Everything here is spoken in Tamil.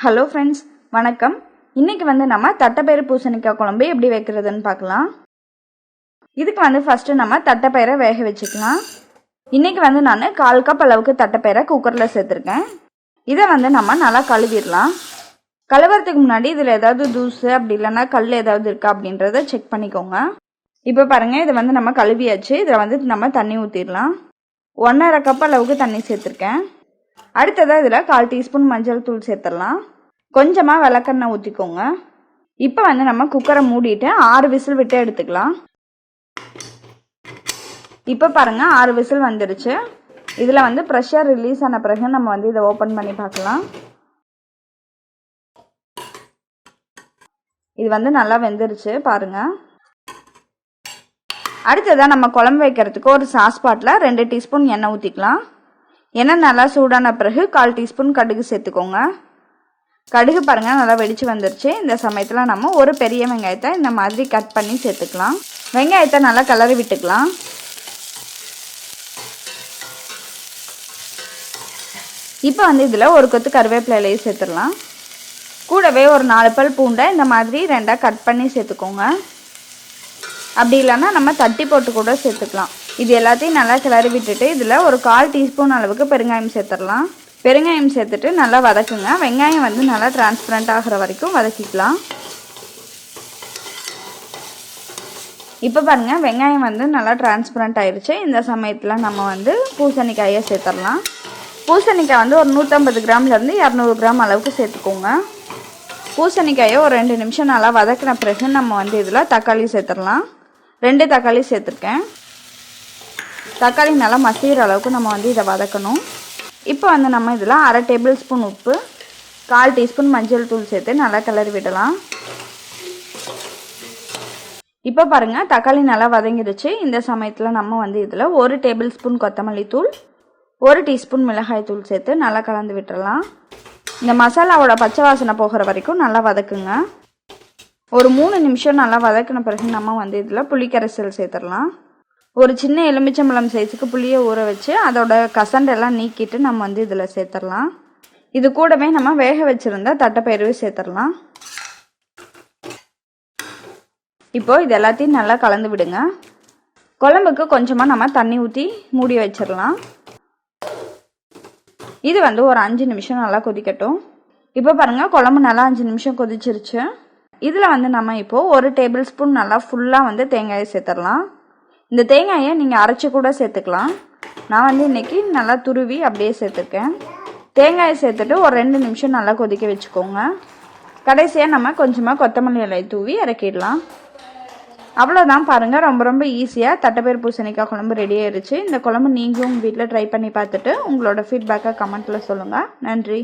ஹலோ ஃப்ரெண்ட்ஸ், வணக்கம். இன்னைக்கு நம்ம தட்டைப்பயிறு பூசணிக்காய் குழம்பு எப்படி வைக்கிறதுன்னு பார்க்கலாம். இதுக்கு ஃபர்ஸ்ட் நம்ம தட்டைப்பயிரை வேக வச்சுக்கலாம். இன்னைக்கு நான் 1/4 கப் அளவுக்கு தட்டைப்பயிரை குக்கரில் சேர்த்துருக்கேன். இதை நம்ம நல்லா கழுவிடலாம். கழுவுறதுக்கு முன்னாடி இதில் ஏதாவது தூசு அப்படி இல்லைன்னா கல் ஏதாவது இருக்கா அப்படின்றத செக் பண்ணிக்கோங்க. இப்போ பாருங்கள், இதை நம்ம கழுவியாச்சு. இதில் நம்ம தண்ணி ஊற்றிடலாம். 1/2 கப் அளவுக்கு தண்ணி சேர்த்துருக்கேன். அடுத்ததாக இதில் 1/4 டீஸ்பூன் மஞ்சள் தூள் சேர்த்துடலாம். கொஞ்சமாக விளக்கெண்ணெய் ஊற்றிக்கோங்க. இப்போ நம்ம குக்கரை மூடிட்டு 6 விசில் விட்டு எடுத்துக்கலாம். இப்போ பாருங்கள், 6 விசில் வந்துடுச்சு. இதில் ப்ரெஷர் ரிலீஸ் ஆன பிறகு நம்ம இதை ஓப்பன் பண்ணி பார்க்கலாம். இது நல்லா வெந்துருச்சு பாருங்கள். அடுத்ததாக நம்ம குழம்பு வைக்கிறதுக்கு ஒரு சாஸ்பாட்டில் 2 டீஸ்பூன் எண்ணெய் ஊற்றிக்கலாம். எண்ணெய் நல்லா சூடான பிறகு 1/4 டீஸ்பூன் கடுகு சேர்த்துக்கோங்க. கடுகு பாருங்கள் நல்லா வெடிச்சு வந்துருச்சு. இந்த சமயத்தில் நம்ம ஒரு பெரிய வெங்காயத்தை இந்த மாதிரி கட் பண்ணி சேர்த்துக்கலாம். வெங்காயத்தை நல்லா கிளறி விட்டுக்கலாம். இப்போ இதில் ஒரு கொத்து கருவேப்பிலையை சேர்த்துடலாம். கூடவே ஒரு 4 பல் பூண்டை இந்த மாதிரி 2ஆக கட் பண்ணி சேர்த்துக்கோங்க. அப்படி இல்லைன்னா நம்ம தட்டி போட்டு கூட சேர்த்துக்கலாம். இது எல்லாத்தையும் நல்லா கிளறி விட்டுட்டு இதில் ஒரு 1/4 டீஸ்பூன் அளவுக்கு பெருங்காயம் சேர்த்துடலாம். பெருங்காயம் சேர்த்துட்டு நல்லா வதக்குங்க. வெங்காயம் நல்லா டிரான்ஸ்பரண்ட் ஆகிற வரைக்கும் வதக்கிக்கலாம். இப்போ பாருங்கள், வெங்காயம் நல்லா டிரான்ஸ்பரண்ட் ஆயிடுச்சு. இந்த சமயத்தில் நம்ம பூசணிக்காயை சேர்த்துடலாம். பூசணிக்காய் ஒரு 150 கிராம்லேருந்து 200 கிராம் அளவுக்கு சேர்த்துக்கோங்க. பூசணிக்காயை ஒரு 2 நிமிஷம் நல்லா வதக்கின பிறகு நம்ம இதில் தக்காளி சேர்த்துடலாம். 2 தக்காளி சேர்த்துருக்கேன். தக்காளி நல்லா மசிகிற அளவுக்கு நம்ம இதை வதக்கணும். இப்போ நம்ம இதில் 1/2 டேபிள் ஸ்பூன் உப்பு, 1/4 டீஸ்பூன் மஞ்சள் தூள் சேர்த்து நல்லா கிளறி விடலாம். இப்போ பாருங்கள், தக்காளி நல்லா வதங்கிடுச்சு. இந்த சமயத்தில் நம்ம இதில் 1 டேபிள் ஸ்பூன் கொத்தமல்லி தூள், 1 டீஸ்பூன் மிளகாய் தூள் சேர்த்து நல்லா கலந்து விட்டுடலாம். இந்த மசாலாவோட பச்சை வாசனை போகிற வரைக்கும் நல்லா வதக்குங்க. ஒரு 3 நிமிஷம் நல்லா வதக்கின பிறகு நம்ம இதில் புளிக்கரைசல் சேர்த்துடலாம். ஒரு சின்ன எலுமிச்சம்பழம் சைஸுக்கு புளியை ஊற வச்சு அதோட கசண்டெல்லாம் நீக்கிட்டு நம்ம இதில் சேர்த்துடலாம். இது கூடவே நம்ம வேக வச்சுருந்த தட்டைப்பயிறு சேர்த்துடலாம். இப்போ இது எல்லாத்தையும் நல்லா கலந்து விடுங்க. குழம்புக்கு கொஞ்சமாக நம்ம தண்ணி ஊற்றி மூடி வச்சிடலாம். இது ஒரு 5 நிமிஷம் நல்லா கொதிக்கட்டும். இப்போ பாருங்கள், குழம்பு நல்லா 5 நிமிஷம் கொதிச்சிருச்சு. இதில் நம்ம இப்போது 1 டேபிள் ஸ்பூன் நல்லா ஃபுல்லாக தேங்காயை சேர்த்துடலாம். இந்த தேங்காயை நீங்கள் அரைச்சி கூட சேர்த்துக்கலாம். நான் இன்றைக்கி நல்லா துருவி அப்படியே சேர்த்துருக்கேன். தேங்காயை சேர்த்துட்டு ஒரு 2 நிமிஷம் நல்லா கொதிக்க வச்சுக்கோங்க. கடைசியாக நம்ம கொஞ்சமாக கொத்தமல்லி இலை தூவி இறக்கிடலாம். அவ்வளோதான் பாருங்கள், ரொம்ப ரொம்ப ஈஸியாக தட்டைப்பயிறு பூசணிக்காய் குழம்பு ரெடி ஆயிடுச்சு. இந்த குழம்பு நீங்களும் உங்கள் வீட்டில் ட்ரை பண்ணி பார்த்துட்டு உங்களோட ஃபீட்பேக்கை கமெண்ட்டில் சொல்லுங்கள். நன்றி.